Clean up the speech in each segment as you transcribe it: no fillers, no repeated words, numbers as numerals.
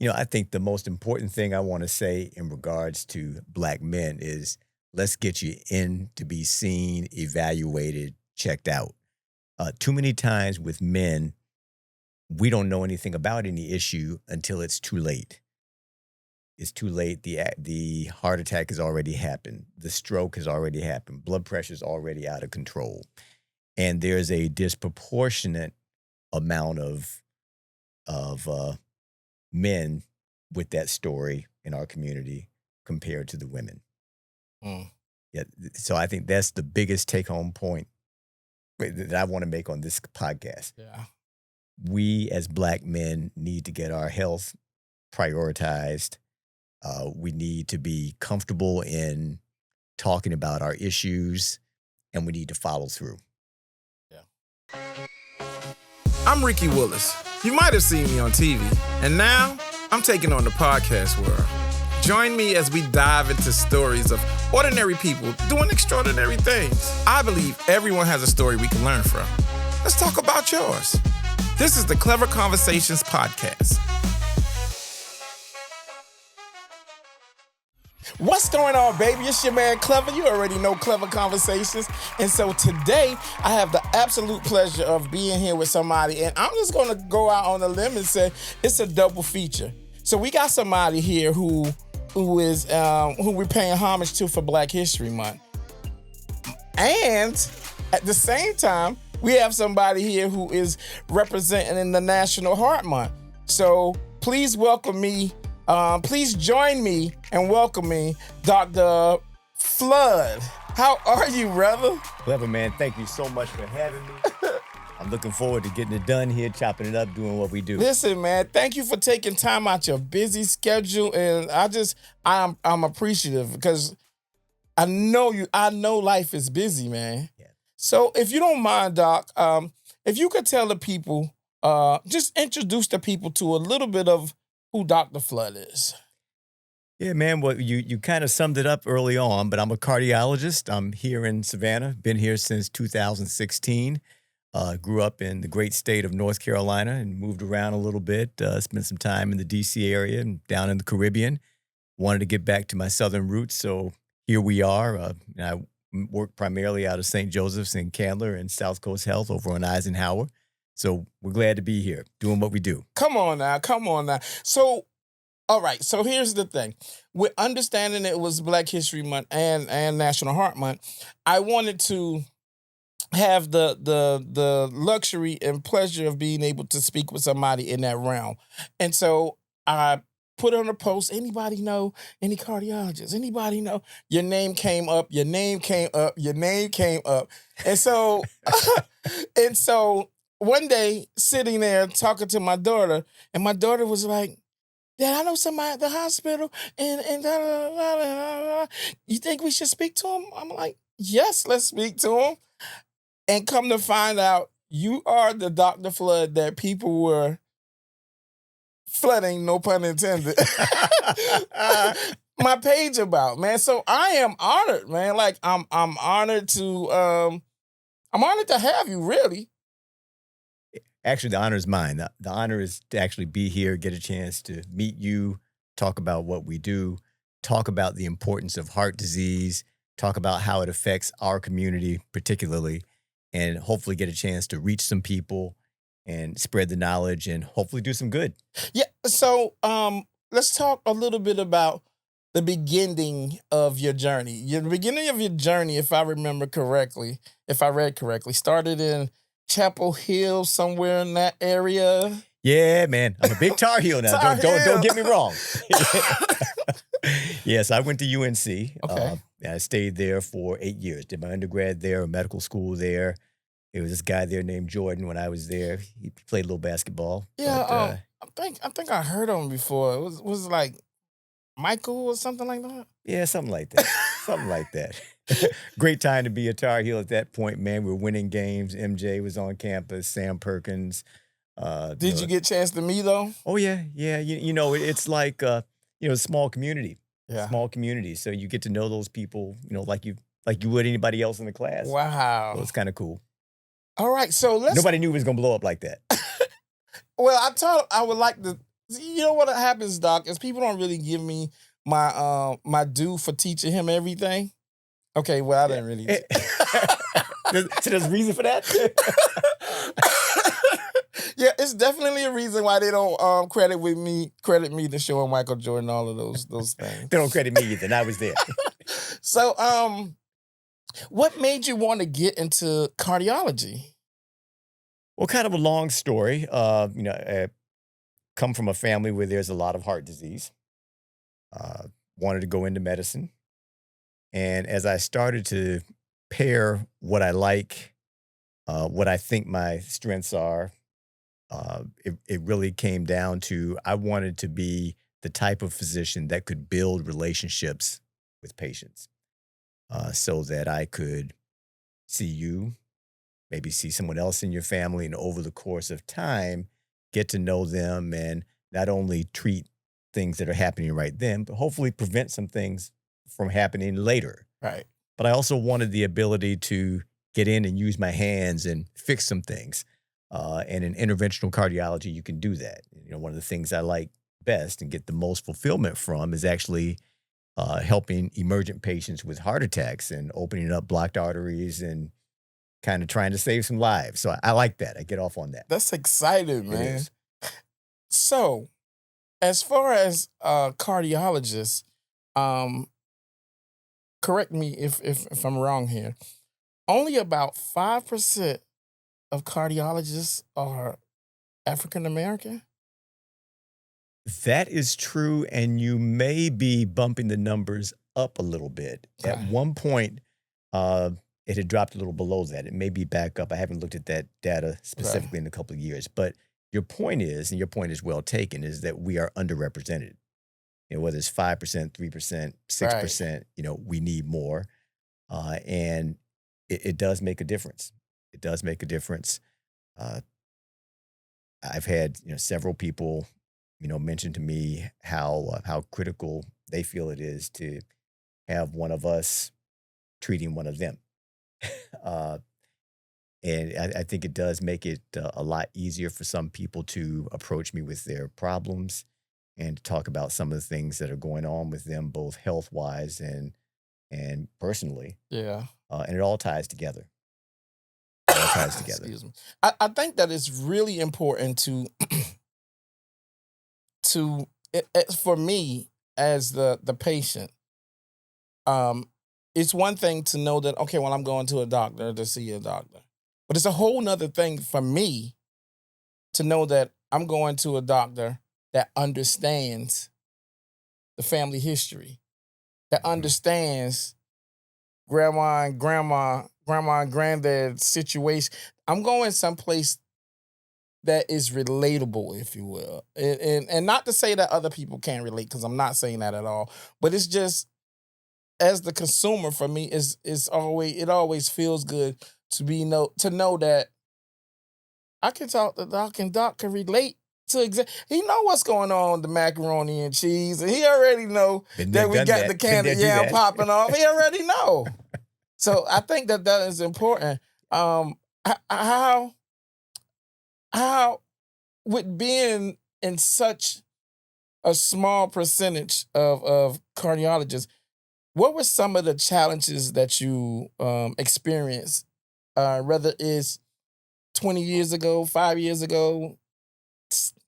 I think the most important thing I want to say in regards to Black men is let's get you in to be seen, evaluated, checked out. Too many times with men, we don't know anything about any issue until it's too late. It's too late. The heart attack has already happened. The stroke has already happened. Blood pressure is already out of control. And there's a disproportionate amount of men with that story in our community compared to the women. Mm. Yeah, so I think that's the biggest take-home point that I want to make on this podcast. Yeah. We as Black men need to get our health prioritized. We need to be comfortable in talking about our issues, and we need to follow through. Yeah. I'm Ricky Willis. You might have seen me on TV, and now I'm taking on the podcast world. Join me as we dive into stories of ordinary people doing extraordinary things. I believe everyone has a story we can learn from. Let's talk about yours. This is the Clever Conversations podcast. What's going on, baby? It's your man, Clever. You already know Clever Conversations. And so today, I have the absolute pleasure of being here with somebody. And I'm just going to go out on a limb and say it's a double feature. So we got somebody here who we're paying homage to for Black History Month. And at the same time, we have somebody here who is representing the National Heart Month. So please join me in welcoming Dr. Flood. How are you, brother? Clever, man. Thank you so much for having me. I'm looking forward to getting it done here, chopping it up, doing what we do. Listen, man, thank you for taking time out your busy schedule. And I'm appreciative because I know life is busy, man. Yeah. So if you don't mind, Doc, if you could tell the people, just introduce the people to a little bit of who Dr. Flood is. Yeah, man. Well, you kind of summed it up early on, but I'm a cardiologist. I'm here in Savannah, been here since 2016. Grew up in the great state of North Carolina and moved around a little bit, spent some time in the D.C. area and down in the Caribbean. Wanted to get back to my southern roots, so here we are. I work primarily out of St. Joseph's in Candler and South Coast Health over on Eisenhower. So we're glad to be here doing what we do. Come on now. So, all right. So here's the thing. With understanding it was Black History Month and National Heart Month, I wanted to have the luxury and pleasure of being able to speak with somebody in that realm. And so I put on a post, anybody know any cardiologists? Anybody know? Your name came up. And so, one day, sitting there talking to my daughter, and my daughter was like, Dad, I know somebody at the hospital, and da, da, da, da, da. You think we should speak to him? I'm like, yes, let's speak to him. And come to find out, you are the Dr. Flood that people were flooding, no pun intended, my page about, man. So I am honored, man. Like I'm honored to have you, really. Actually, the honor is mine. The honor is to actually be here, get a chance to meet you, talk about what we do, talk about the importance of heart disease, talk about how it affects our community particularly, and hopefully get a chance to reach some people and spread the knowledge and hopefully do some good. Yeah. So let's talk a little bit about the beginning of your journey. The beginning of your journey, if I remember correctly, if I read correctly, started in Chapel Hill, somewhere in that area. Yeah, man. I'm a big Tar Heel now. Don't get me wrong. Yes, I went to UNC. Okay. I stayed there for 8 years. Did my undergrad there, medical school there. There was this guy there named Jordan when I was there. He played a little basketball. Yeah, I think I heard of him before. It was like Michael or something like that? Yeah, something like that. Something like that. Great time to be a Tar Heel at that point, man. We were winning games. MJ was on campus. Sam Perkins. Did you get a chance to meet though? Oh, yeah. Yeah. It's like, small community. Yeah. Small community. So you get to know those people, like you would anybody else in the class. Wow. So it's kind of cool. All right. So Nobody knew it was going to blow up like that. Well, I would like to You know what happens, Doc, is people don't really give me my due for teaching him everything. Okay, well, I Yeah. didn't really. So there's a reason for that? Yeah, it's definitely a reason why they don't credit me to showing Michael Jordan all of those things. They don't credit me either. And I was there. So, what made you want to get into cardiology? Well, kind of a long story. I come from a family where there's a lot of heart disease. Wanted to go into medicine. And as I started to pair what I like, what I think my strengths are, it really came down to I wanted to be the type of physician that could build relationships with patients so that I could see you, maybe see someone else in your family, and over the course of time, get to know them and not only treat things that are happening right then, but hopefully prevent some things from happening later. Right. But I also wanted the ability to get in and use my hands and fix some things. And in interventional cardiology, you can do that. One of the things I like best and get the most fulfillment from is actually helping emergent patients with heart attacks and opening up blocked arteries and kind of trying to save some lives. So I like that. I get off on that. That's exciting, It man. is. So, as far as cardiologists, um, correct me if I'm wrong here. Only about 5% of cardiologists are African American. That is true, and you may be bumping the numbers up a little bit. At Okay. one point, uh, it had dropped a little below that. It may be back up. I haven't looked at that data specifically in a couple of years. But your point is, and your point is well taken, is that we are underrepresented. Whether it's 5%, 3%, 6%, we need more. And it does make a difference. It does make a difference. Uh, I've had several people mention to me how critical they feel it is to have one of us treating one of them. uh, and I think it does make it a lot easier for some people to approach me with their problems and to talk about some of the things that are going on with them, both health wise and personally. Yeah. And it all ties together. It all ties together. Excuse me. I think that it's really important for me as the patient. It's one thing to know that, okay, well, I'm going to a doctor to see a doctor, but it's a whole nother thing for me to know that I'm going to a doctor that understands the family history, that understands grandma and granddad's situation. I'm going someplace that is relatable, if you will. And not to say that other people can't relate, because I'm not saying that at all. But it's just, as the consumer, for me, it always feels good to know that I can talk to Doc and Doc can relate to he know what's going on with the macaroni and cheese, and he already know that we got the candy yam popping off. He already know. So I think that is important. How with being in such a small percentage of cardiologists, what were some of the challenges that you experienced, whether it's 20 years ago, 5 years ago,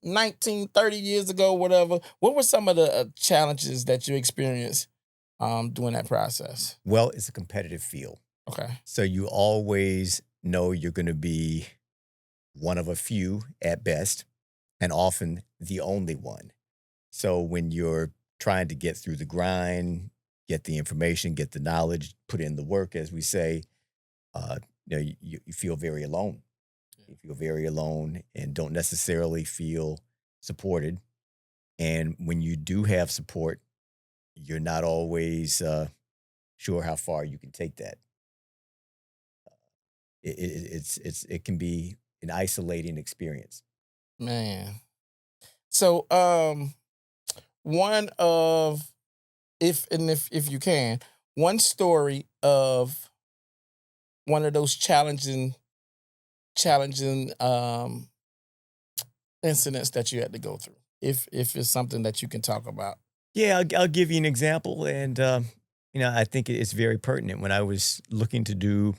19, 30 years ago, whatever? What were some of the challenges that you experienced during that process? Well, it's a competitive field. Okay. So you always know you're going to be one of a few at best, and often the only one. So when you're trying to get through the grind, get the information, get the knowledge, put in the work, as we say, you feel very alone. You feel very alone and don't necessarily feel supported. And when you do have support, you're not always sure how far you can take that. It can be an isolating experience. Man. So one of if you can, one story of one of those challenging incidents that you had to go through. if it's something that you can talk about. Yeah, I'll give you an example, and I think it's very pertinent. When I was looking to do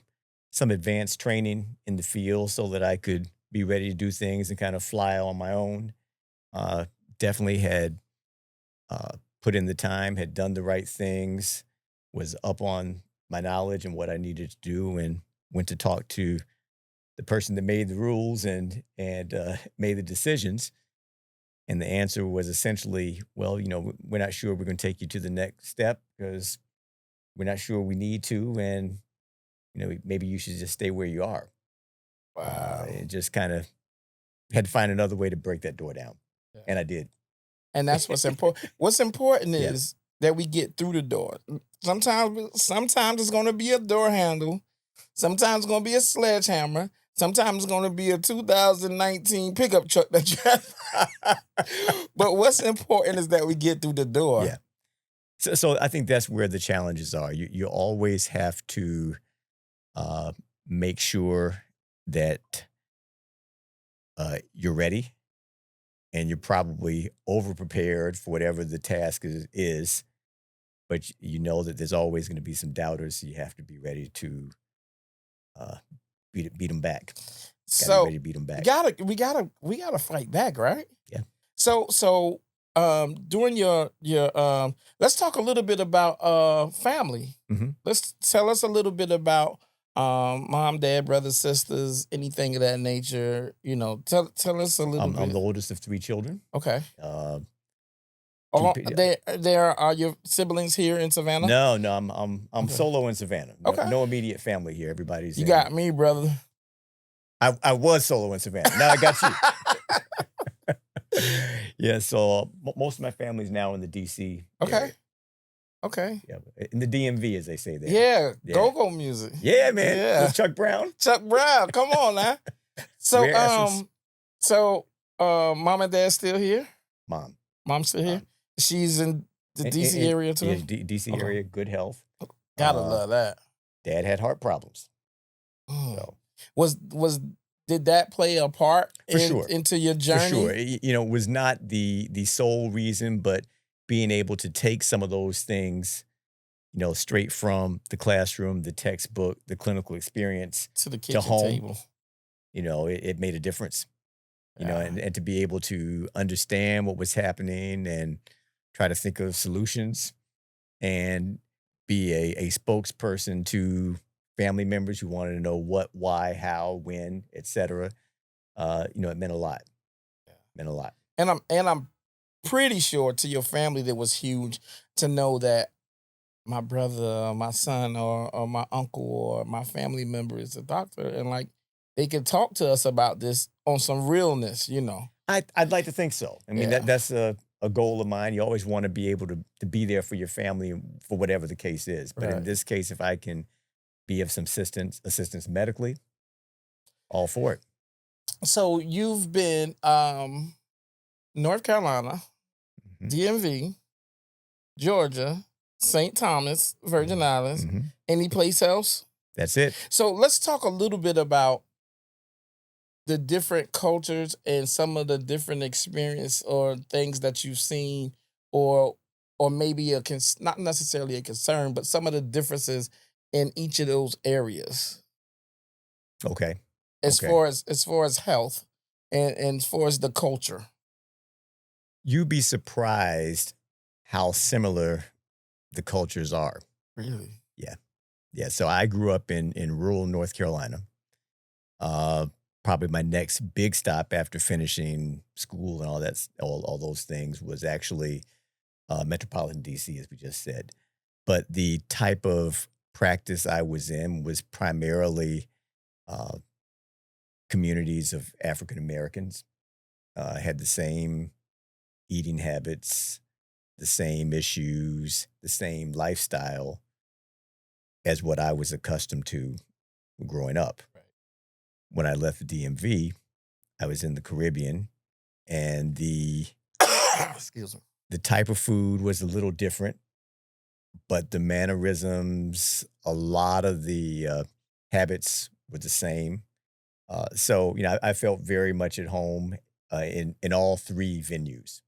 some advanced training in the field so that I could be ready to do things and kind of fly on my own, uh, definitely had put in the time, had done the right things, was up on my knowledge and what I needed to do, and went to talk to the person that made the rules and made the decisions. And the answer was essentially, well, we're not sure we're going to take you to the next step because we're not sure we need to, and maybe you should just stay where you are. Wow. It just kind of had to find another way to break that door down, Yeah. and I did. And that's what's important. What's important Yeah. is that we get through the door. Sometimes it's going to be a door handle. Sometimes it's going to be a sledgehammer. Sometimes it's going to be a 2019 pickup truck that you have. But what's important is that we get through the door. Yeah. So I think that's where the challenges are. You always have to make sure that you're ready, and you're probably over prepared for whatever the task is. But you know that there's always going to be some doubters, so you have to be ready to uh, beat them back. Got to be So ready to beat them back. we gotta fight back, right? Yeah. So during your let's talk a little bit about family. Mhm. Let's tell us a little bit about mom, dad, brothers, sisters, anything of that nature. Tell us a little I'm bit. the oldest of three children. Okay. Uh, Oh, Two, there are your siblings here in Savannah? no, no, I'm Okay. solo in Savannah. No, Okay. no immediate family here. Everybody's You in. got me, brother. I was solo in Savannah. Now I got you. Yeah, so most of my family's now in the DC Okay. area. Okay. Yeah, in the DMV, as they say there. Yeah. Yeah. Go-go music. Yeah, man. Yeah. With Chuck Brown. Chuck Brown, come on now. So Rare essence. mom and dad still here? Mom. Mom's still here? Mom. She's in the And- DC and- area too? Yeah, DC Okay. area, good health. Gotta Uh, love that. Dad had heart problems. Mm. So Did that play a part For sure. into your for journey? sure, it was not the sole reason, but being able to take some of those things, straight from the classroom, the textbook, the clinical experience To the kitchen home. table. It made a difference. Yeah. And to be able to understand what was happening and try to think of solutions and be a spokesperson to family members who wanted to know what, why, how, when, etc. It meant a lot. Yeah. Meant a lot. And I'm pretty sure to your family that was huge to know that my brother, or my son, or my uncle, or my family member is a doctor, and like they can talk to us about this on some realness. I'd like to think so. I mean, Yeah. that's a goal of mine. You always want to be able to be there for your family for whatever the case is. But in Right. this case, if I can be of some assistance medically, all for it. So you've been North Carolina, Mhm. DMV, Georgia, St. Thomas, Virgin Islands, Mhm. any place else? That's it. So let's talk a little bit about the different cultures and some of the different experience or things that you've seen, or maybe not necessarily a concern, but some of the differences in each of those areas Okay. as Okay. far as health and as far as the culture. You'd be surprised how similar the cultures are. Really? Yeah. So I grew up in rural North Carolina. Probably my next big stop after finishing school and all those things was actually metropolitan DC, as we just said. But the type of practice I was in was primarily uh, communities of African Americans. Had the same eating habits, the same issues, the same lifestyle as what I was accustomed to growing up. Right. When I left the DMV, I was in the Caribbean, and the Excuse me. type of food was a little different, but the mannerisms, a lot of the habits were the same. So I felt very much at home in all three venues.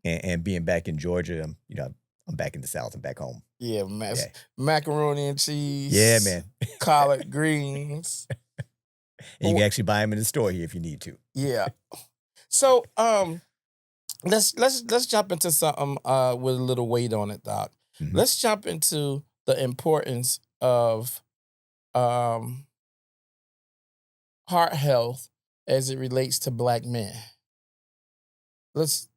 and being back in Georgia, I'm back in the South. I'm back home. Yeah, Yeah, macaroni and yeah, cheese, man. collard greens. And you can actually buy them in the store here if you need to. Yeah. So let's jump into something with a little weight on it, Doc. Mhm. Let's jump into the importance of um heart health as it relates to Black men. Let's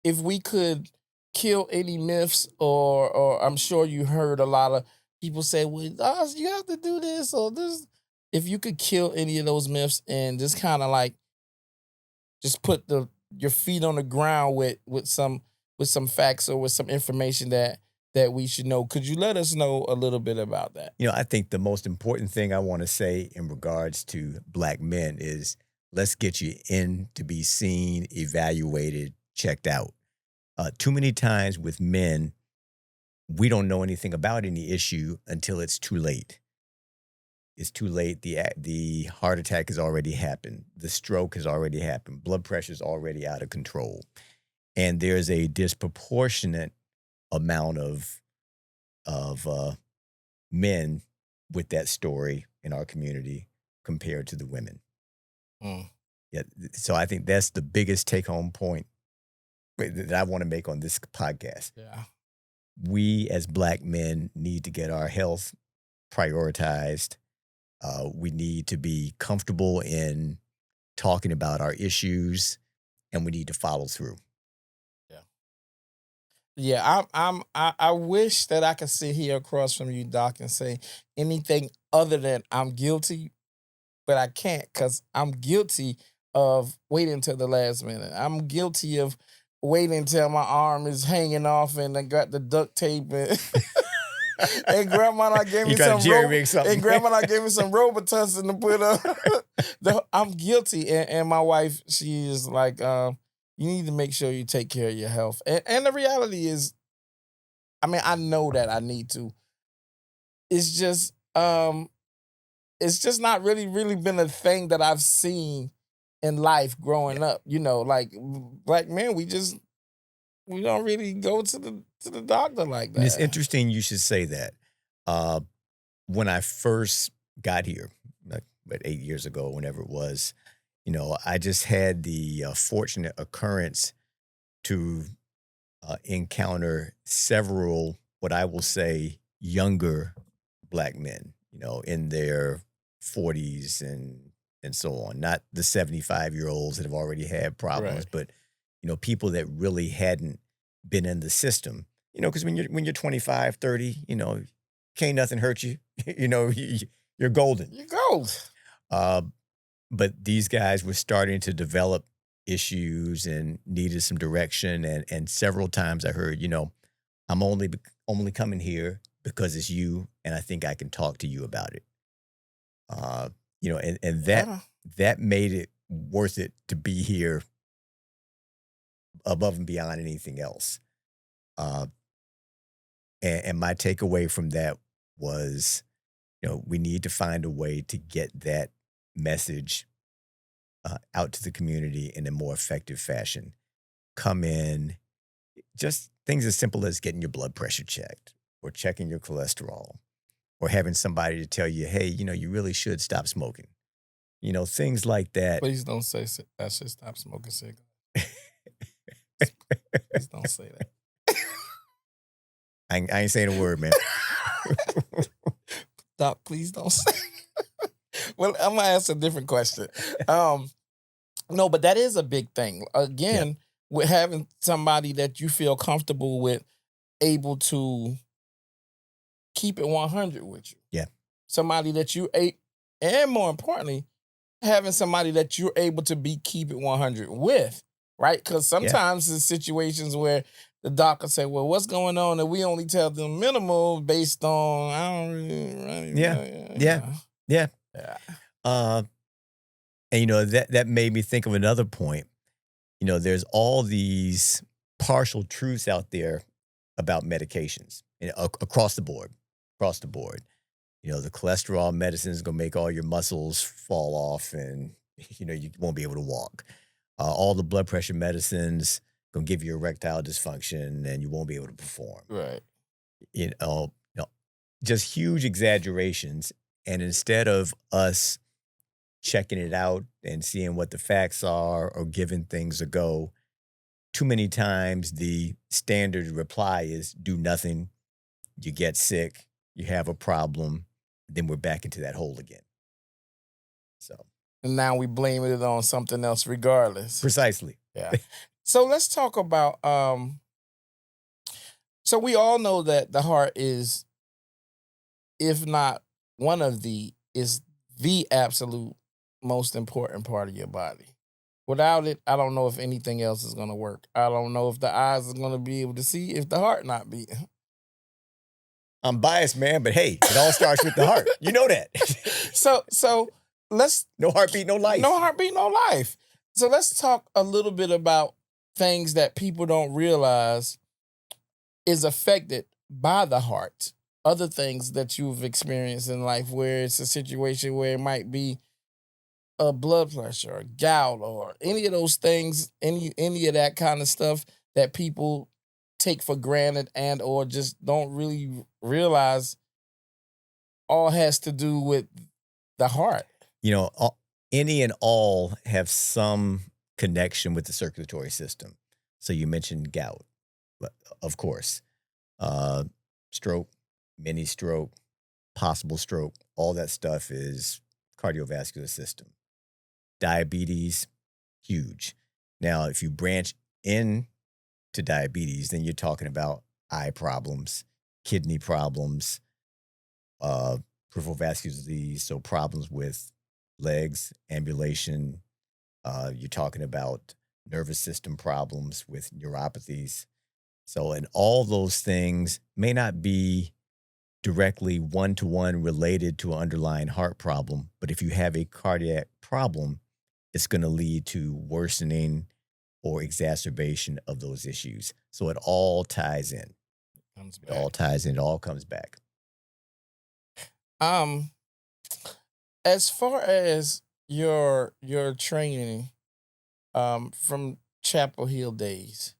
if we could kill any myths, or I'm sure you heard a lot of people say, well, you have to do this or this. If you could kill any of those myths and just kind of like just put your feet on the ground with some facts or with some information that we should know, could you let us know a little bit about that? I think the most important thing I want to say in regards to Black men is let's get you in to be seen, evaluated, checked out. Too many times with men, we don't know anything about any issue until it's too late. It's too late. The heart attack has already happened. The stroke has already happened. Blood pressure is already out of control. And there's a disproportionate amount of men with that story in our community compared to the women. Mm. Yeah, so I think that's the biggest take-home point that I want to make on this podcast. Yeah. We as Black men need to get our health prioritized. We need to be comfortable in talking about our issues, and we need to follow through. Yeah. Yeah, I wish that I could sit here across from you, Doc, and say anything other than I'm guilty, but I can't because I'm guilty of waiting till the last minute. I'm guilty of waiting until my arm is hanging off and I got the duct tape and grandma not gave me You trying some to jerry rig something. and grandma not gave me some Robitussin to put up. I'm guilty, and my wife, she is like, you need to make sure you take care of your health. And the reality is, I mean, I know that I need to. It's just not really been a thing that I've seen in life growing up. Like Black men, we don't really go to the doctor like And it's that. interesting you should say that. When I first got here, like 8 years ago, whenever it was, I just had the fortunate occurrence to encounter several, what I will say, younger Black men, in their 40s and so on. Not the 75-year-olds that have already had problems, Right. but people that really hadn't been in the system. Because when you're 25, 30, can't nothing hurt you. You're golden. You go. But these guys were starting to develop issues and needed some direction. And several times I heard, I'm only coming here because it's you, and I think I can talk to you about it. And that made it worth it to be here above and beyond anything else. And my takeaway from that was, we need to find a way to get that message out to the community in a more effective fashion. Come in, just things as simple as getting your blood pressure checked or checking your cholesterol or having somebody to tell you, hey, you really should stop smoking. Things like that. Please don't say I should stop smoking cigarettes. Please don't say that. I ain't saying a word, man. Doc, please don't say. Well, I'm gonna ask a different question. No, but that is a big thing. Again, with having somebody that you feel comfortable with, able to keep it 100 with you. Yeah. Somebody that you ate, and more importantly, having somebody that you're able to keep it 100 with, right? Because sometimes there's situations where the doctor say, well, what's going on? And we only tell them minimal based on, I don't really know. Yeah. And that made me think of another point. There's all these partial truths out there about medications across the board. The cholesterol medicine is going to make all your muscles fall off and, you won't be able to walk. All the blood pressure medicines, gonna give you erectile dysfunction and you won't be able to perform. Right. Just huge exaggerations. And instead of us checking it out and seeing what the facts are or giving things a go, too many times the standard reply is do nothing, you get sick, you have a problem, then we're back into that hole again. So And now we blame it on something else regardless. precisely. Yeah. So let's talk about so we all know that the heart is, if not one of the, is the absolute most important part of your body. Without it, I don't know if anything else is gonna work. I don't know if the eyes are gonna be able to see if the heart not beating. I'm biased, man, but hey, it all starts with the heart. You know that. So let's No heartbeat, no life. no heartbeat, no life. So let's talk a little bit about things that people don't realize is affected by the heart. Other things that you've experienced in life where it's a situation where it might be a blood pressure, or gout, or any of those things, any of that kind of stuff that people take for granted and or just don't really realize all has to do with the heart. Any and all have some connection with the circulatory system. So you mentioned gout, of course. Stroke, mini stroke, possible stroke, all that stuff is cardiovascular system. Diabetes, huge. Now, if you branch in to diabetes, then you're talking about eye problems, kidney problems, peripheral vascular disease, so problems with legs, ambulation. You're talking about nervous system problems with neuropathies. So, and all those things may not be directly one-to-one related to an underlying heart problem, but if you have a cardiac problem, it's going to lead to worsening or exacerbation of those issues. So it all ties in. It all ties in. It all comes back. As far as your training from Chapel Hill days,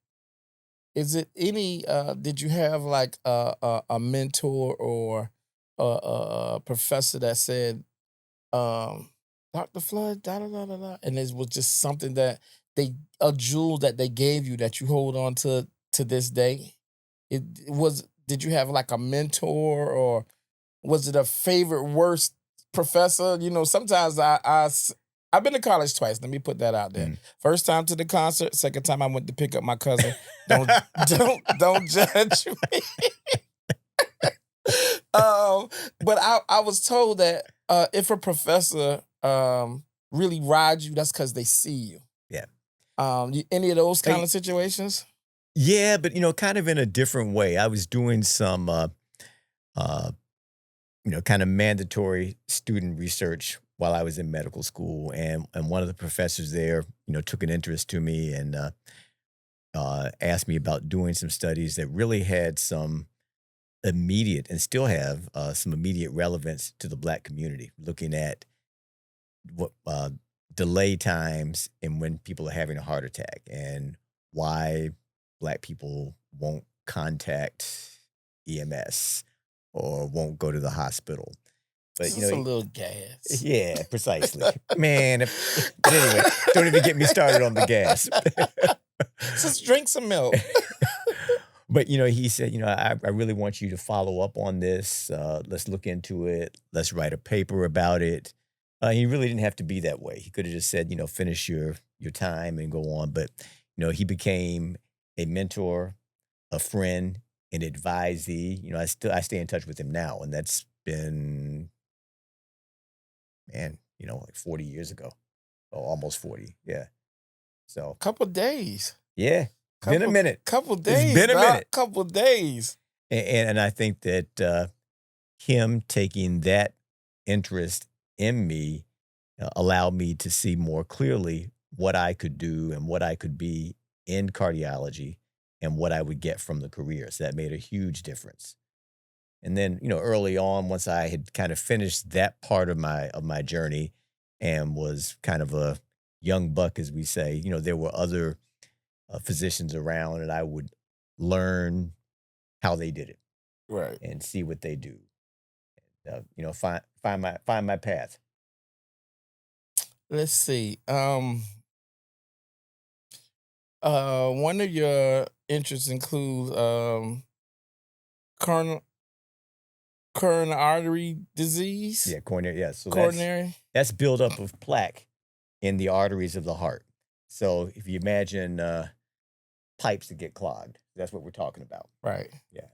is it any did you have like a mentor or a professor that said Dr. Flood, da da da da da, and it was just something that a jewel that they gave you that you hold on to this day? Did you have like a mentor, or was it a favorite worst professor? Sometimes I've been to college twice. Let me put that out there. First time to the concert. Second time I went to pick up my cousin. Don't judge me. But I was told that if a professor really rides you, that's because they see you. Yeah. Any of those kind of situations? Yeah, but kind of in a different way. I was doing some kind of mandatory student research while I was in medical school, and one of the professors there, took an interest to me and asked me about doing some studies that really had some immediate and still have some immediate relevance to the Black community, looking at what delay times and when people are having a heart attack and why Black people won't contact EMS or won't go to the hospital. But It's a little gas. yeah, precisely. Man, but anyway, don't even get me started on the gas. Just drink some milk. But he said, I really want you to follow up on this. Let's look into it. Let's write a paper about it. He really didn't have to be that way. He could have just said, finish your time and go on. But he became a mentor, a friend, an advisee. I stay in touch with him now, and that's been, man, like 40 years ago. Oh, almost 40. Yeah. So Couple days. yeah. Been a minute. Couple days. It's been a minute. Couple days. And I think that him taking that interest in me allowed me to see more clearly what I could do and what I could be in cardiology and what I would get from the career. So that made a huge difference. And then, early on, once I had kind of finished that part of my journey and was kind of a young buck, as we say, there were other physicians around, and I would learn how they did it Right. and see what they do. Find my path. Let's see. One of your interests includes coron- coronary artery disease, Yeah, coronary. Yeah, so coronary. that's buildup of plaque in the arteries of the heart. So if you imagine pipes that get clogged, that's what we're talking about. Right. Yeah,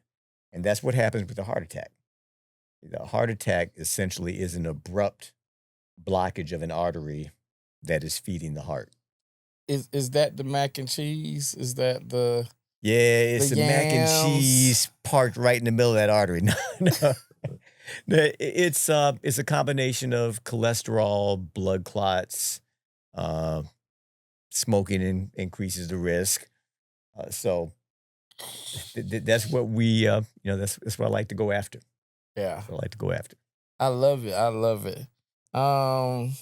and that's what happens with a heart attack. The heart attack essentially is an abrupt blockage of an artery that is feeding the heart. Is that the mac and cheese? Is that Yeah, the it's a mac and yams? cheese parked right in the middle of that artery. No, no. No, it's a combination of cholesterol, blood clots, uh, smoking increases the risk. So that's what that's what I like to go after. Yeah, That's what I like to go after. I love it. I love it. Um,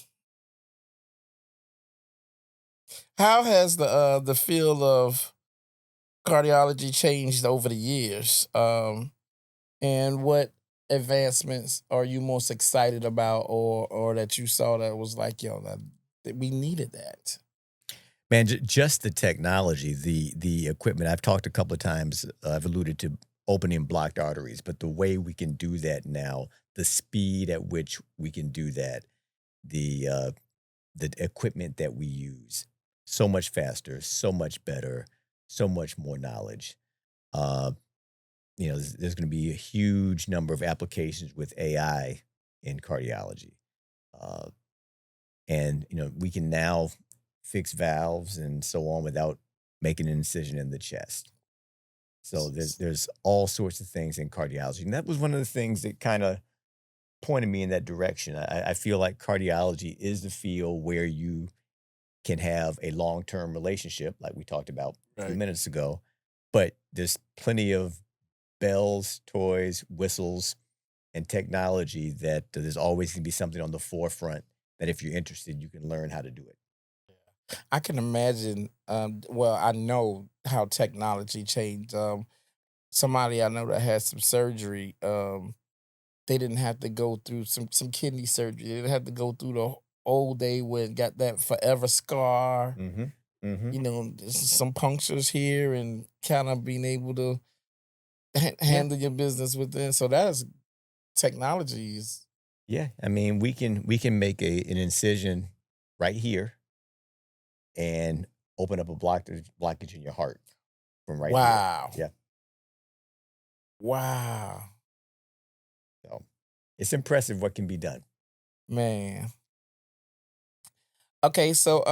how has the field of cardiology changed over the years? And what advancements are you most excited about, or that you saw that was like, yo, that we needed that? Man, just the technology, the equipment. I've talked a couple of times. I've alluded to opening blocked arteries, but the way we can do that now, the speed at which we can do that, the uh, the equipment that we use, so much faster, so much better, so much more knowledge. Uh, there's going to be a huge number of applications with AI in cardiology, uh, and we can now fix valves and so on without making an incision in the chest. So there's all sorts of things in cardiology, and that was one of the things that kind of pointed me in that direction. I feel like cardiology is the field where you can have a long term relationship, like we talked about a few Right. minutes ago, but there's plenty of bells, toys, whistles, and technology that there's always going to be something on the forefront that if you're interested, you can learn how to do it. I can imagine. Well, I know how technology changed. Somebody I know that had some surgery. They didn't have to go through some kidney surgery. They didn't have to go through the old day when got that forever scar. Hmm. Hmm. Some punctures here and kind of being able to Yeah. handle your business within. So that's technology is Yeah. I mean, we can make an incision right here and open up a blockage in your heart from right here. wow, Yeah. wow, So it's impressive what can be done. man. Okay, so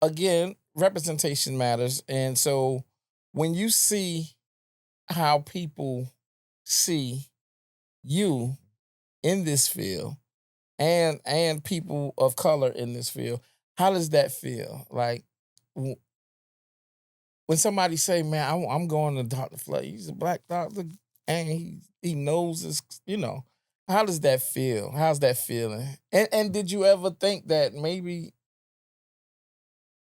again, representation matters, and so when you see how people see you in this field and people of color in this field, how does that feel? Like w- when somebody say, "Man, I'm going to Doctor Flay. He's a black doctor, and he knows this." How does that feel? How's that feeling? And did you ever think that maybe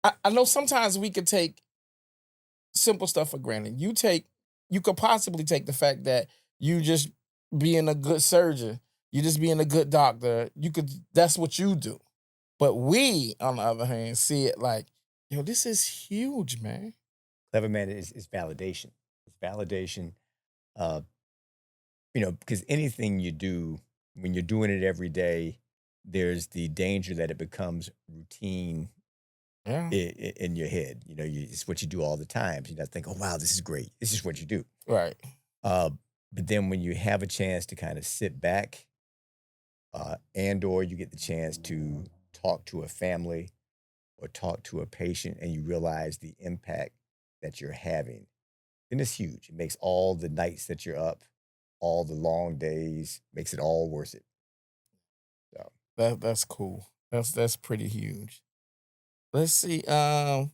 I know sometimes we could take simple stuff for granted. You could possibly take the fact that you just being a good surgeon, you just being a good doctor, that's what you do. But we, on the other hand, see it like, yo, this is huge, man. Clever man is validation. It's validation. Uh, because anything you do, when you're doing it every day, there's the danger that it becomes routine Yeah. in your head. It's what you do all the time. You not think, oh wow, this is great. This is what you do. Right. Uh, but then when you have a chance to kind of sit back, and or you get the chance to talk to a family or talk to a patient, and you realize the impact that you're having, then it's huge. It makes all the nights that you're up, all the long days, makes it all worth it. So That's cool. That's pretty huge. Let's see. Um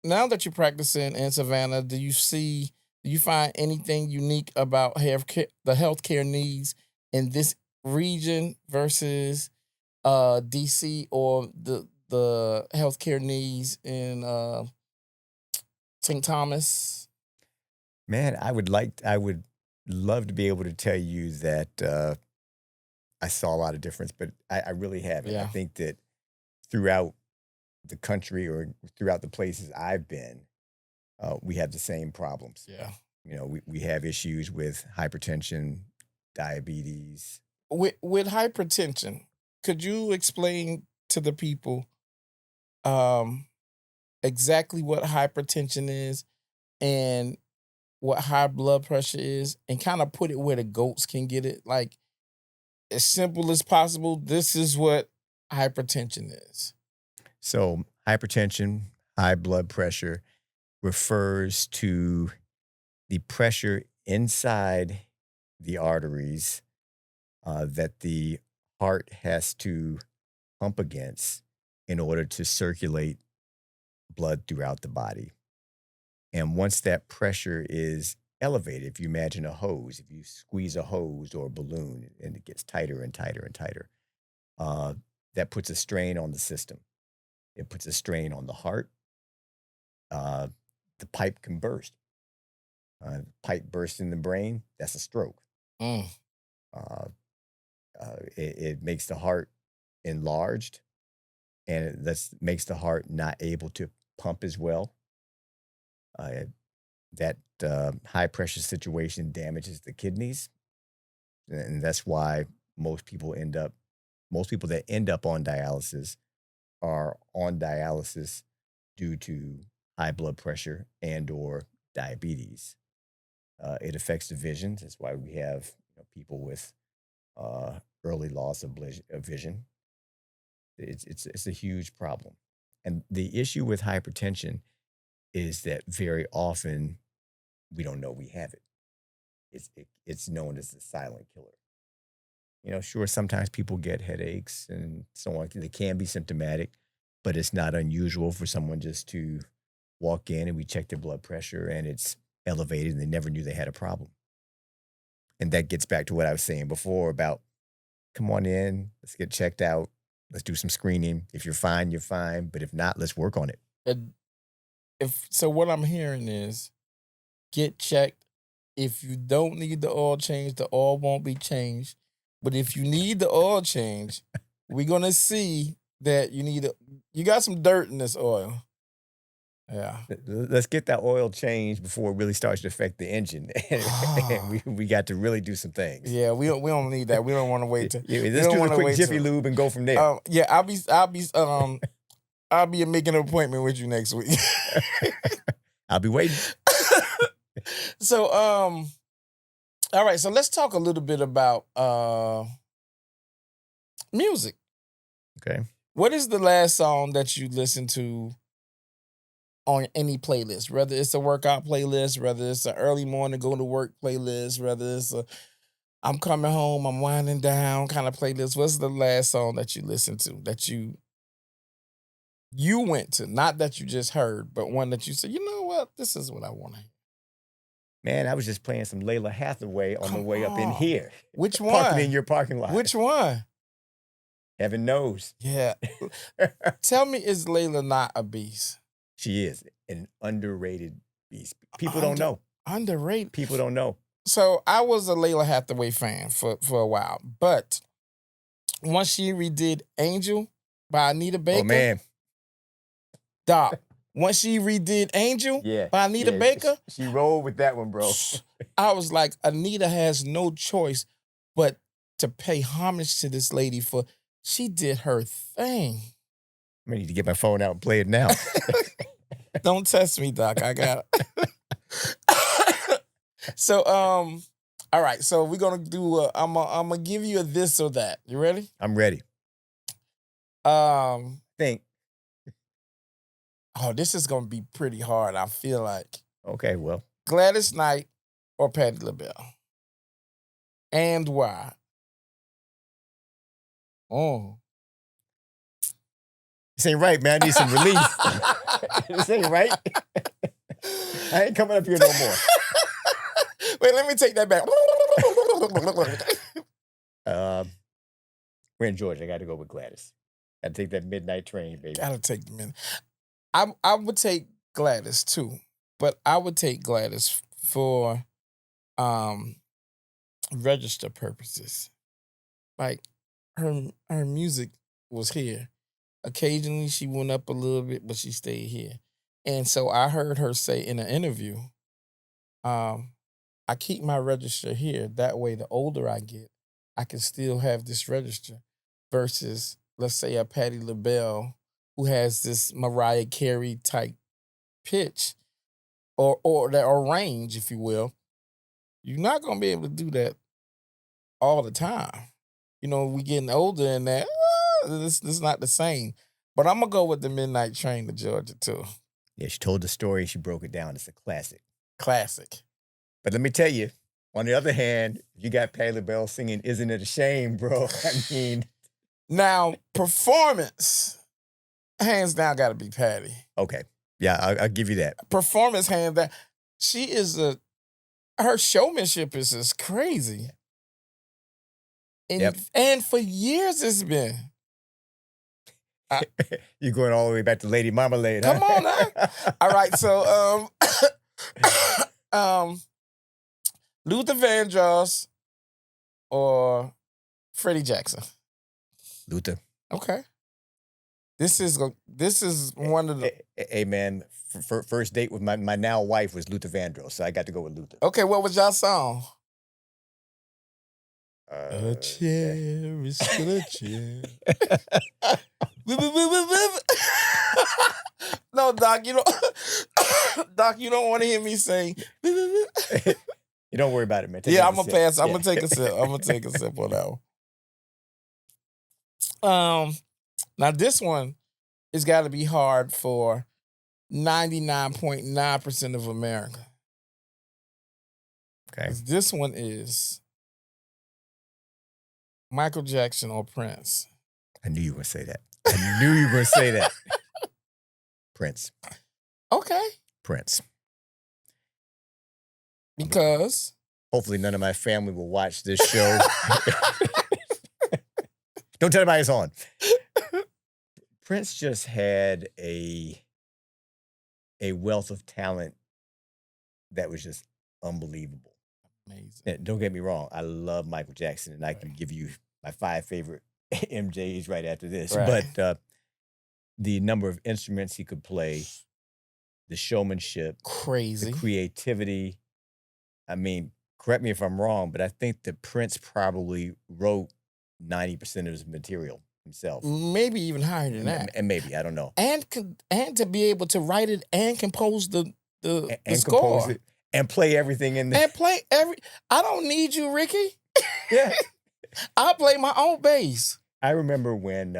Now that you're practicing in Savannah, do you find anything unique about the healthcare needs in this region versus DC or the healthcare needs in St. Thomas? Man, I would love to be able to tell you that I saw a lot of difference, but I really haven't. I Yeah. think that throughout the country or throughout the places I've been, we have the same problems. Yeah. You know, we have issues with hypertension, diabetes. With hypertension, could you explain to the people um exactly what hypertension is and what high blood pressure is and kind of put it where the goats can get it? Like as simple as possible, this is what hypertension is. So, hypertension, high blood pressure refers to the pressure inside the arteries that the heart has to pump against in order to circulate blood throughout the body. And once that pressure is elevated, if you imagine a hose, if you squeeze a hose or a balloon and it gets tighter and tighter and tighter, uh, that puts a strain on the system. It puts a strain on the heart. Uh, the pipe can burst. Pipe bursts in the brain, that's a stroke. Mm. Uh, it makes the heart enlarged, and makes the heart not able to pump as well. Uh, that high pressure situation damages the kidneys, and that's why most people that end up on dialysis are on dialysis due to high blood pressure and or diabetes. It affects the vision. That's why we have people with early loss of vision. It's a huge problem, and the issue with hypertension is that very often we don't know we have it. It's known as the silent killer. Sure, sometimes people get headaches and so on. They can be symptomatic, but it's not unusual for someone just to walk in and we check their blood pressure and it's elevated and they never knew they had a problem. And that gets back to what I was saying before about come on in, let's get checked out, let's do some screening. If you're fine, you're fine. But if not, let's work on it. If so, what I'm hearing is get checked. If you don't need the oil change, the oil won't be changed. But if you need the oil change, we're gonna see that you got some dirt in this oil. Yeah. Let's get that oil changed before it really starts to affect the engine. And we got to really do some things. Yeah, we don't need that. We don't want to wait to. Let's do a quick Jiffy Lube and go from there. Yeah, I'll be making an appointment with you next week. I'll be waiting. So, all right. So let's talk a little bit about music. Okay. What is the last song that you listened to on any playlist? Whether it's a workout playlist, whether it's an early morning go to work playlist, whether it's a I'm coming home, I'm winding down kind of playlist. What's the last song that you listened to that you went to? Not that you just heard, but one that you said, you know what, this is what I want to hear. Man, I was just playing some Layla Hathaway on the way up in here. Which one? Parking in your parking lot. Which one? Heaven knows. Yeah. Tell me, is Layla not a beast? She is an underrated beast. People don't know. Underrated? People don't know. So I was a Layla Hathaway fan for a while, but once she redid Angel by Anita Baker. Oh, man. Doc. Once she redid Angel by Anita Baker. She rolled with that one, bro. I was like, Anita has no choice but to pay homage to this lady for she did her thing. I need to get my phone out and play it now. Don't test me, Doc. I got it. So, all right. So we're gonna do. I'm gonna give you a this or that. You ready? I'm ready. Think. Oh, this is gonna be pretty hard. I feel like. Okay, well. Gladys Knight or Patti LaBelle, and why? Oh. This ain't right, man. I need some relief. This ain't right. I ain't coming up here no more. Wait, let me take that back. Uh, we're in Georgia. I got to go with Gladys. Got to take that midnight train, baby. Gotta take the minute. I would take Gladys too, but I would take Gladys for register purposes. Like her music was here. Occasionally she went up a little bit, but she stayed here. And so I heard her say in an interview, I keep my register here. That way, the older I get, I can still have this register versus, let's say, a Patti LaBelle who has this Mariah Carey type pitch or range, if you will. You're not going to be able to do that all the time. You know, we getting older and that, it's not the same. But I'm going to go with the Midnight Train to Georgia, too. Yeah, she told the story. She broke it down. It's a classic. Classic. But let me tell you, on the other hand, you got Patti LaBelle singing "Isn't It a Shame," bro. I mean, now performance, hands down, got to be Patti. Okay, yeah, I'll give you that. Performance, hands down. She is her showmanship is just crazy. And for years it's been. You're going all the way back to Lady Marmalade. Come on now. All right, so Luther Vandross or Freddie Jackson? Luther. Okay. This is one of the... Hey, man, first date with my now wife was Luther Vandross, so I got to go with Luther. Okay, what was y'all song? A chair is still a chair. No, Doc, you don't want to hear me sing. You don't worry about it, man. I'm gonna pass. I'm gonna take a sip. I'm gonna take a sip on that one. Now this one has got to be hard for 99.9% of America. Okay. This one is Michael Jackson or Prince. I knew you were going to say that. I knew you were going to say that. Prince. Okay. Prince. Because? Hopefully none of my family will watch this show. Don't tell anybody it's on. Prince just had a wealth of talent that was just unbelievable. Amazing. And don't get me wrong. I love Michael Jackson, and I can give you my 5 favorite MJs right after this. Right. But the number of instruments he could play, the showmanship, crazy, the creativity. I mean, correct me if I'm wrong, but I think that Prince probably wrote 90% of his material himself. Maybe even higher than that. And maybe, I don't know. And to be able to write it and compose the score. Compose it and play everything in there. And play I don't need you, Ricky. Yeah. I play my own bass. I remember when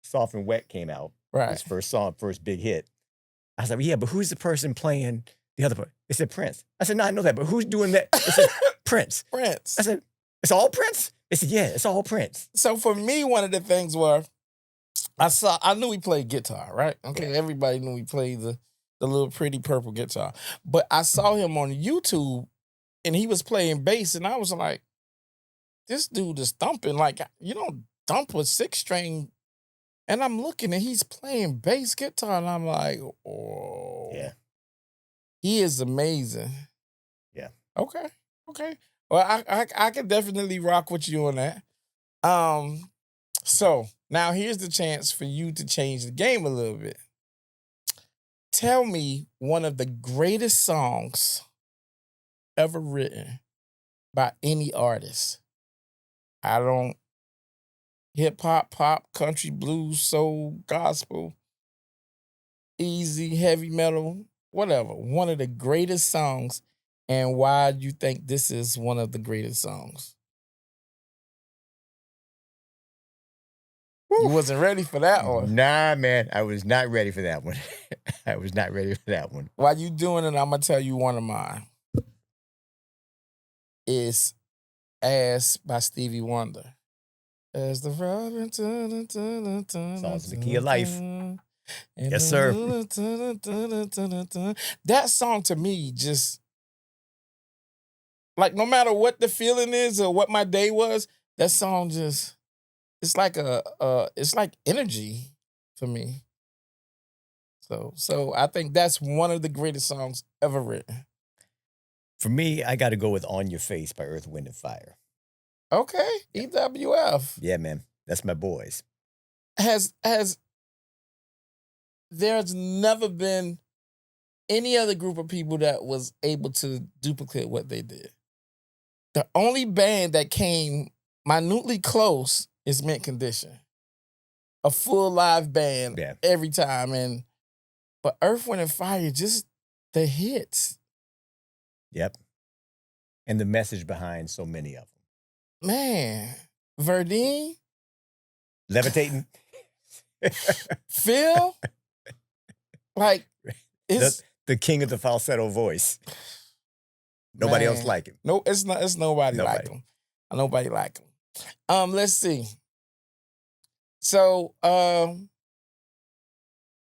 Soft and Wet came out, right? His first song, first big hit. I was like, yeah, but who's the person playing the other part? They said Prince. I said, no, I know that, but who's doing that? They said Prince. Prince. I said, it's all Prince? They said, yeah, it's all Prince. So for me, one of the things were, I knew he played guitar, right? Okay, yeah. Everybody knew he played the little pretty purple guitar. But I saw him on YouTube, and he was playing bass, and I was like, this dude is thumping. Like, you don't thump a 6-string. And I'm looking, and he's playing bass guitar, and I'm like, oh. Yeah. He is amazing. Yeah. Okay. Well, I can definitely rock with you on that. So now here's the chance for you to change the game a little bit. Tell me one of the greatest songs ever written by any artist. I don't hip hop, pop, country, blues, soul, gospel, easy, heavy metal, whatever. One of the greatest songs, and why you think this is one of the greatest songs. You wasn't ready for that one. Nah, man. I was not ready for that one. I was not ready for that one. While you doing it, I'm going to tell you one of mine. It's Ass by Stevie Wonder. As the robin, Songs in the Key of Life. Yes, sir. That song to me just, like, no matter what the feeling is or what my day was, that song just it's like it's like energy for me. So I think that's one of the greatest songs ever written. For me, I got to go with "On Your Face" by Earth, Wind and Fire. Okay, Yep. EWF Yeah, man, that's my boys. has there's never been any other group of people that was able to duplicate what they did. The only band that came minutely close is Mint Condition. A full live band Yeah. every time. But Earth, Wind, and Fire, just the hits. Yep. And the message behind so many of them. Man, Verdine, Levitating. Phil, like, it's... The king of the falsetto voice. Nobody else Man. like him. No, it's nobody like him. Nobody like him. Let's see. So, I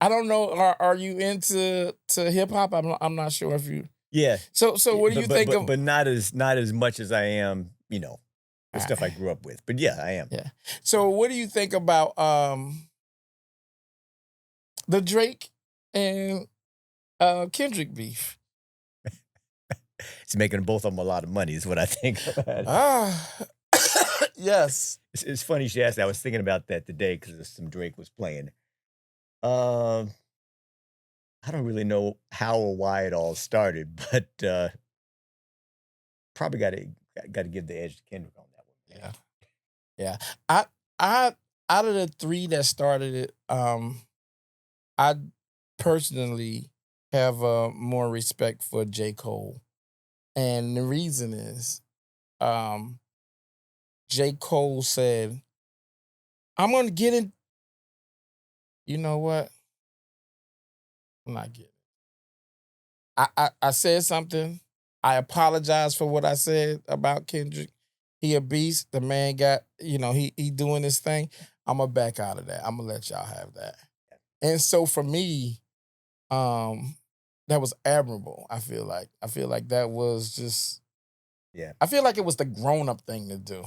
don't know. Are you into hip hop? I'm not sure if you. Yeah. So what do you think of? But not as much as I am, the stuff I Alright. grew up with. But yeah, I am. Yeah. So what do you think about the Drake and Kendrick beef? It's making both of them a lot of money, is what I think. Yes. It's funny she asked that. I was thinking about that today because some Drake was playing. I don't really know how or why it all started, but probably got to give the edge to Kendrick on that one. Yeah. I out of the three that started it, I personally have more respect for J. Cole. And the reason is J. Cole said, I'm gonna get in. You know what? I'm not getting it. I said something. I apologize for what I said about Kendrick. He a beast. The man got, he doing his thing. I'm gonna back out of that. I'm gonna let y'all have that. And so for me, that was admirable. I feel like that was just, Yeah. I feel like it was the grown-up thing to do.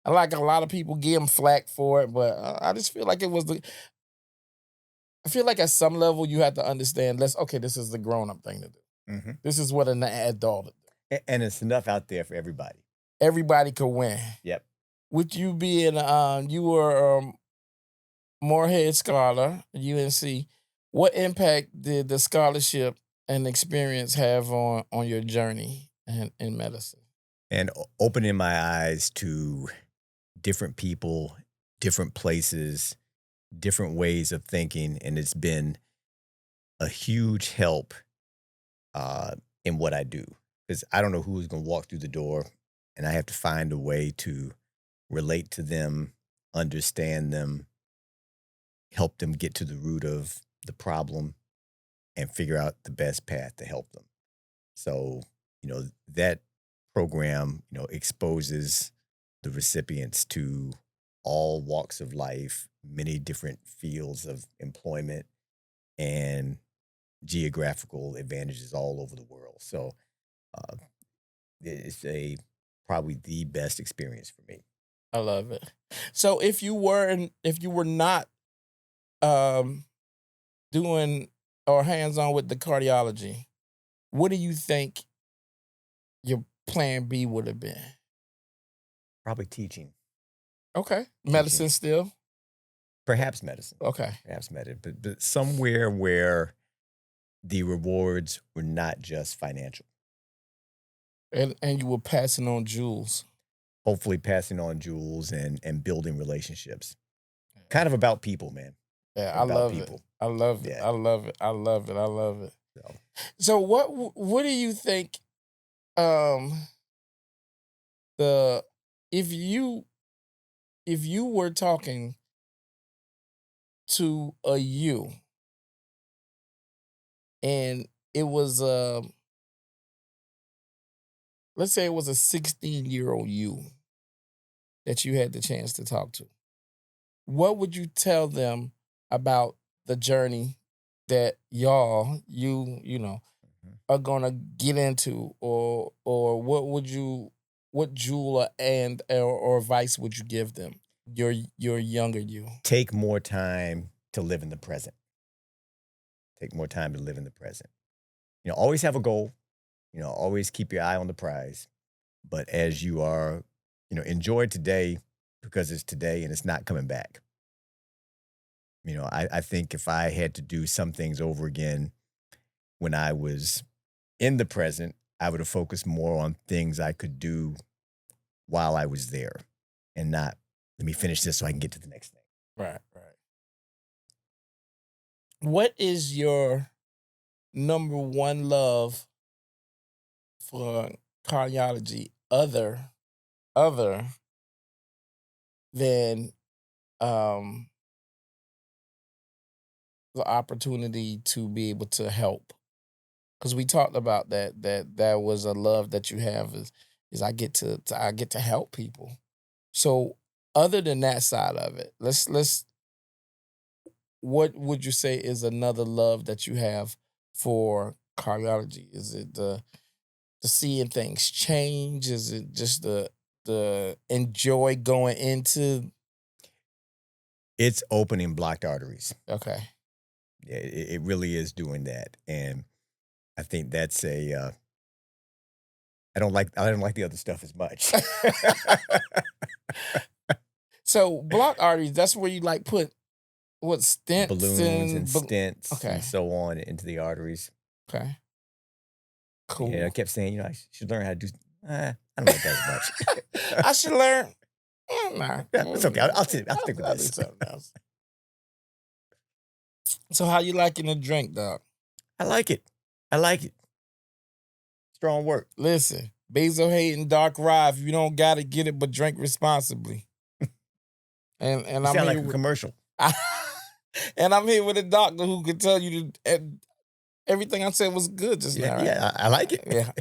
I like a lot of people give him flack for it, but I just feel like it was I feel like at some level you have to understand, this is the grown-up thing to do. Mm-hmm. This is what an adult would do. And it's enough out there for everybody. Everybody could win. Yep. With you being, you were Moorhead Scholar, UNC, what impact did the scholarship and experience have on your journey in medicine? And opening my eyes to different people, different places, different ways of thinking. And it's been a huge help in what I do. Because I don't know who's going to walk through the door, and I have to find a way to relate to them, understand them, help them get to the root of the problem, and figure out the best path to help them. So, that program, exposes the recipients to all walks of life, many different fields of employment, and geographical advantages all over the world. So it's probably the best experience for me. I love it. So if you were not doing or hands-on with the cardiology, what do you think your plan B would have been? Probably teaching. Okay. Medicine still? Perhaps medicine. Okay. Perhaps medicine. But somewhere where the rewards were not just financial. And you were passing on jewels. Hopefully passing on jewels and building relationships. Kind of about people, man. Yeah, I love people. I love it. Yeah. I love it. I love it. I love it. So what do you think if you were talking to a you and it was let's say it was a 16-year-old you that you had the chance to talk to, what would you tell them about the journey that you are gonna get into, or what would you what jewel or advice would you give them? Your younger you. Take more time to live in the present. Take more time to live in the present. Always have a goal. Always keep your eye on the prize. But as you are, enjoy today because it's today and it's not coming back. I think if I had to do some things over again when I was in the present, I would have focused more on things I could do while I was there and not, let me finish this so I can get to the next thing. Right. What is your number one love for cardiology other than the opportunity to be able to help? Because we talked about that was a love that you have is I get to help people. So other than that side of it, let's what would you say is another love that you have for cardiology? Is it the seeing things change? Is it just the enjoy going into? It's opening blocked arteries. Okay. Yeah, it really is doing that. And I think that's I don't like the other stuff as much. So blocked arteries, that's where you put what stents balloons and stents okay. and so on into the arteries. Okay. Cool. Yeah, I kept saying, I should learn how to do. I don't like that as much. I should learn. Nah. Yeah, it's okay. I'll stick with I'll do this. something else. So how you liking the drink, dog? I like it. Strong work. Listen, Basil Hayden Dark Rye. If you don't got it, get it, but drink responsibly. And You I'm sound here like a commercial. and I'm here with a doctor who can tell you everything I said was good just now. Right? Yeah, I like it. Yeah,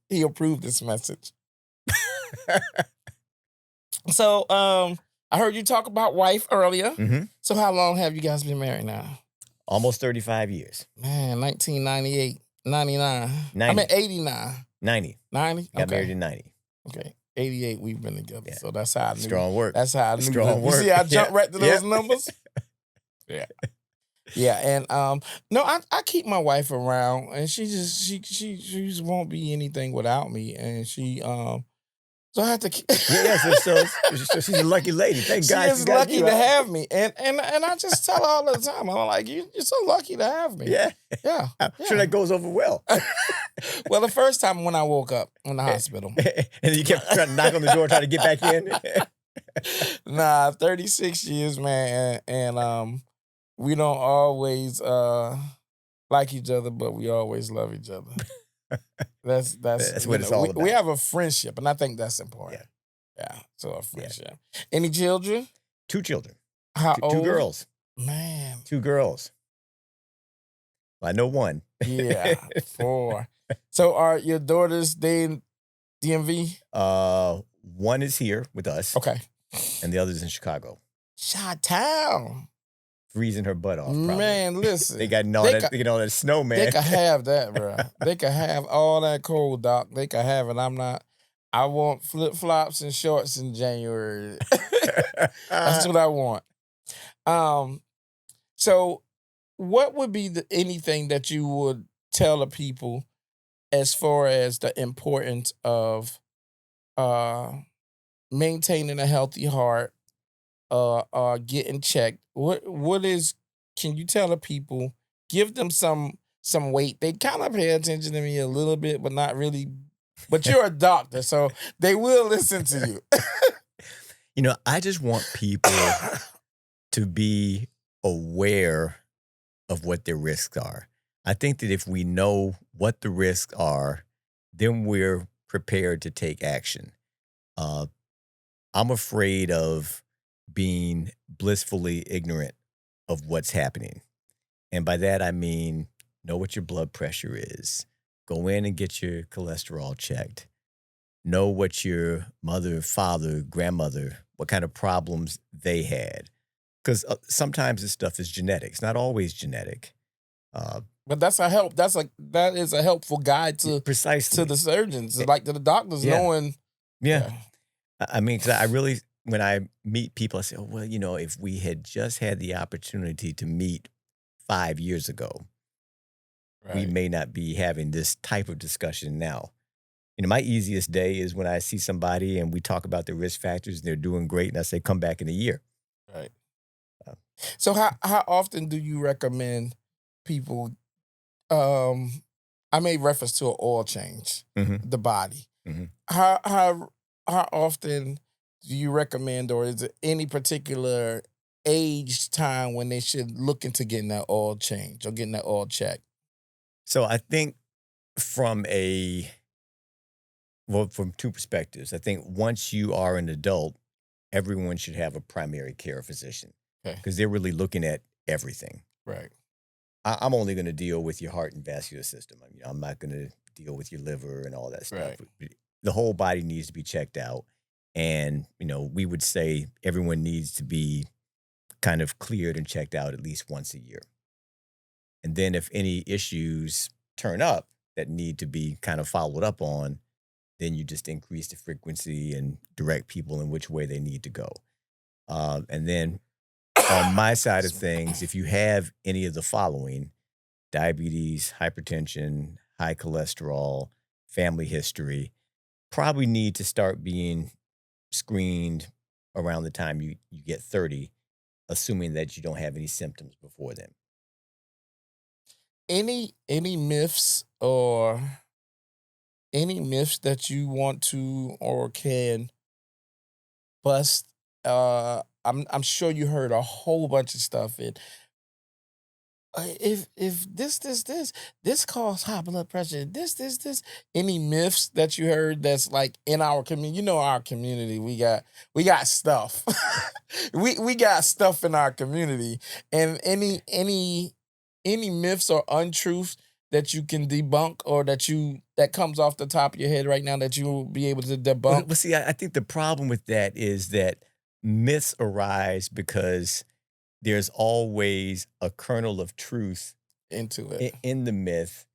he approved this message. So, I heard you talk about wife earlier. Mm-hmm. So how long have you guys been married now? Almost 35 years. Man, 1998, 99. 90. I mean 89. 90. 90? Got married in 90. Okay. 88, we've been together. Yeah. So that's how I knew. Strong work. That's how I knew. Strong work. You see, I jumped right to those numbers. Yeah. Yeah, and no, I keep my wife around, and she just won't be anything without me, and she so I have to. So she's a lucky lady. Thank God she is lucky to have me, and I just tell her all the time, I'm like, you're so lucky to have me. Yeah. I'm sure that goes over well. Well, the first time when I woke up in the hospital, and you kept trying to knock on the door, trying to get back in. Nah, 36 years, man, and we don't always like each other, but we always love each other. That's what it's all about. We have a friendship, and I think that's important. Yeah. So a friendship. Yeah. Any children? 2 children. How old? 2 girls. Man. 2 girls. Well, I know one. Yeah. 4. So are your daughters, they in DMV? One is here with us. Okay. And the other's in Chicago. Chi-town. Freezing her butt off, probably. Man, listen. They got all that snow, man. They can have that, bro. They can have all that cold, Doc. They can have it. I want flip-flops and shorts in January. That's what I want. So what would be anything that you would tell the people as far as the importance of maintaining a healthy heart, getting checked? Can you tell the people, give them some weight? They kind of pay attention to me a little bit, but not really. But you're a doctor, so they will listen to you. I just want people to be aware of what their risks are. I think that if we know what the risks are, then we're prepared to take action. I'm afraid of being blissfully ignorant of what's happening. And by that, I mean, know what your blood pressure is. Go in and get your cholesterol checked. Know what your mother, father, grandmother, what kind of problems they had. Because sometimes this stuff is genetic. It's not always genetic. But that's that is a helpful guide to precisely to the surgeons, like to the doctors, knowing Yeah. Yeah. I mean, 'cause I really, when I meet people, I say, oh, well, if we had just had the opportunity to meet 5 years ago, we Right. may not be having this type of discussion now. My easiest day is when I see somebody and we talk about the risk factors and they're doing great, and I say, come back in a year. Right. Uh, So how often do you recommend people I made reference to an oil change, mhm, the body. mhm. How often do you recommend, or is it any particular age time when they should look into getting that oil change or getting that oil check? So I think from a well, from two perspectives. I think once you are an adult, everyone should have a primary care physician Okay. because they're really looking at everything. Right. I'm only going to deal with your heart and vascular system. I mean, I'm not going to deal with your liver and all that stuff. Right. The whole body needs to be checked out. And, we would say everyone needs to be kind of cleared and checked out at least once a year. And then if any issues turn up that need to be kind of followed up on, then you just increase the frequency and direct people in which way they need to go. And then on my side of things, if you have any of the following: diabetes, hypertension, high cholesterol, family history, probably need to start being screened around the time you get 30, assuming that you don't have any symptoms before then. Any myths or any myths that you want to or can bust? I'm sure you heard a whole bunch of stuff. If this cause high blood pressure, this any myths that you heard that's like in our community? You know, our community, we got stuff. We got stuff in our community, and any myths or untruths that you can debunk, or that comes off the top of your head right now that you will be able to Well, debunk. well see, I think the problem with that is that myths arise because there's always a kernel of truth Into it. in the myth,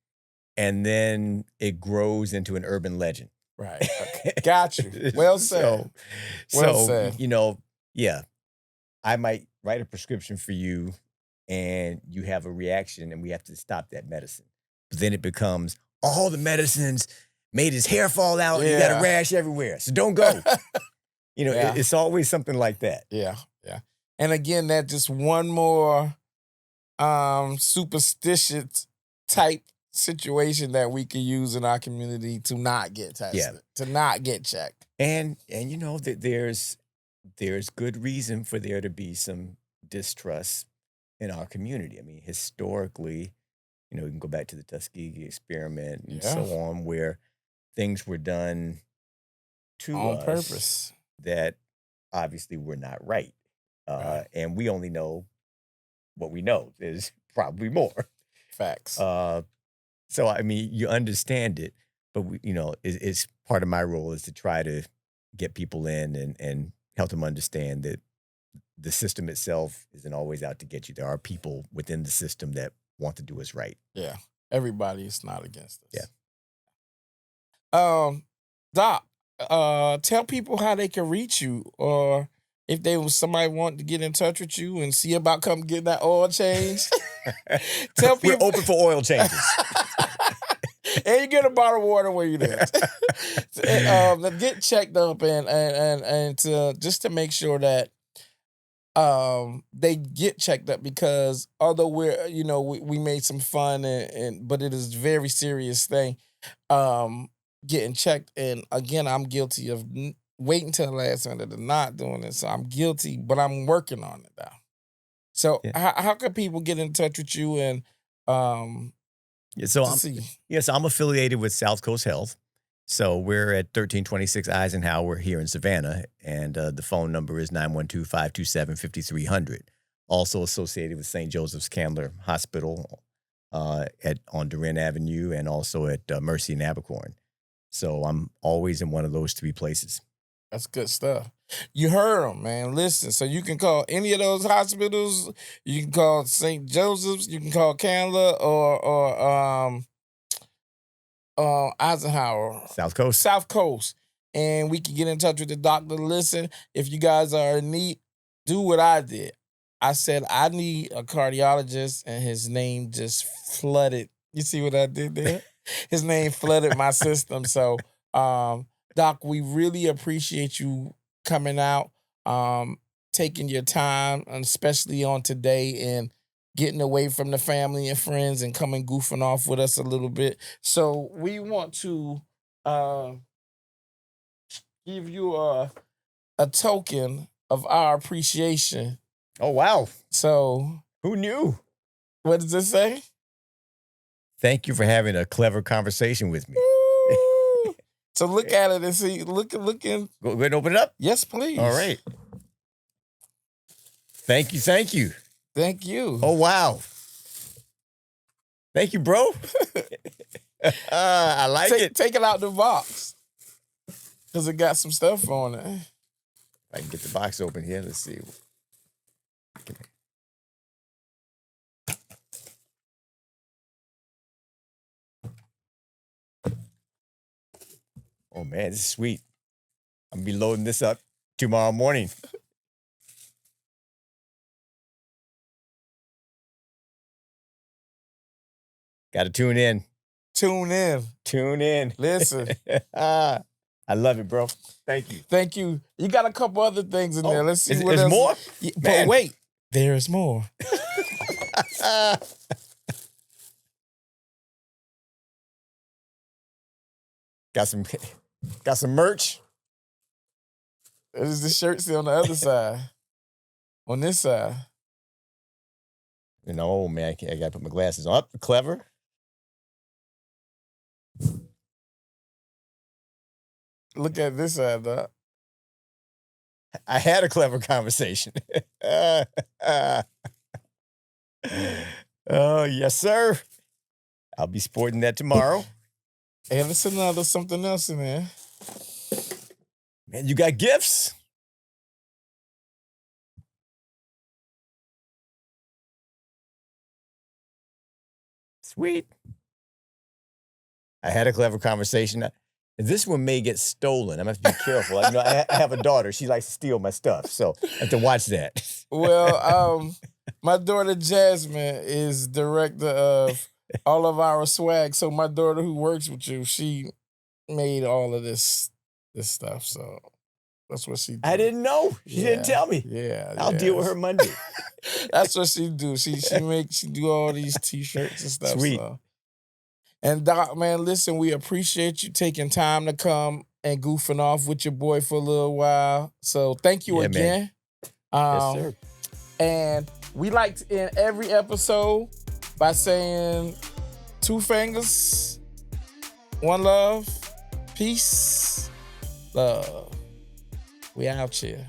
and then it grows into an urban legend. Right. Okay. Got you. Well said. so, Well so said. yeah, I might write a prescription for you, and you have a reaction, and we have to stop that medicine. But then it becomes all the medicines made his hair fall out, and he got a Yeah. rash everywhere. So don't go. Yeah. It's always something like that. Yeah, yeah. And again, that just one more superstitious type situation that we could use in our community to not get Yeah. tested, to not get checked. And that there's good reason for there to be some distrust in our community. I mean, historically, you can go back to the Tuskegee experiment and Yeah. so on, where things were done to On us purpose. that obviously were not right. Right. And we only know what we know. There's probably more. Facts. So I mean, you understand it, but it's part of my role is to try to get people in and help them understand that the system itself isn't always out to get you. There are people within the system that want to do us right. Yeah. Everybody is not against Yeah. us. Doc, tell people how they can reach you, or if they was somebody want to get in touch with you and see about come getting that oil change. Tell We're people. open for oil changes. And you get a bottle of water when you're there. Get checked up and to just to make sure that they get checked up, because although we made some fun but it is a very serious thing, getting checked. And again, I'm guilty of waiting till the last minute and not doing it. So I'm guilty, but I'm working on it now. So Yeah. how can people get in touch with you and Yeah, so to I'm see? yes, I'm affiliated with South Coast Health. So we're at 1326 Eisenhower here in Savannah, and the phone number is 912-527-5300. Also associated with St. Joseph's Candler Hospital on Duran Avenue, and also at Mercy and Abercorn. So I'm always in one of those three places. That's good stuff. You heard them, man. Listen, so you can call any of those hospitals. You can call St. Joseph's. You can call Candler or Eisenhower. South Coast. South Coast. and we can get in touch with the doctor. Listen, if you guys are in need, do what I did. I said, I need a cardiologist, and his name just flooded. You see what I did there? His name flooded my system. So, Doc, we really appreciate you coming out, taking your time, and especially on today, and getting away from the family and friends and coming goofing off with us a little bit. So we want to give you a token of our appreciation. Oh, wow. So Who knew? what does it say? Thank you for having a clever conversation with me. Woo! So look at it and see. Look in. Go ahead and open it up. Yes, please. All right. Thank you. Thank you. Thank you. Oh, wow. Thank you, bro. I like it. Take it out the box. Because it got some stuff on it. I can get the box open here. Let's see. Oh, man, this is sweet. I'm going to be loading this up tomorrow morning. Got to tune in. Tune in. Tune in. Listen. I love it, bro. Thank you. Thank you. You got a couple other things in there. Let's see what there's else. more? Yeah, but wait, there's more. Got some merch. There's the shirts on the other side. On this side. You know, oh man, I gotta put my glasses on. Clever. Look at this side, Doc. I had a clever conversation. Oh, yes, sir. I'll be sporting that tomorrow. And it's another something else in there. Man, you got gifts. Sweet. I had a clever conversation. This one may get stolen. I must be careful. I have a daughter. She likes to steal my stuff, so I have to watch that. Well, my daughter Jasmine is director of all of our swag. So my daughter who works with you, she made all of this stuff. So that's what she did. I didn't know. She didn't tell me. Yeah. I'll deal with her Monday. That's what she do. She do all these t-shirts and stuff. Sweet. So. And Doc, man, listen, we appreciate you taking time to come and goofing off with your boy for a little while. So thank you again. Yes, sir. And we like to end every episode by saying 2 fingers, 1 love, peace, love. We out here.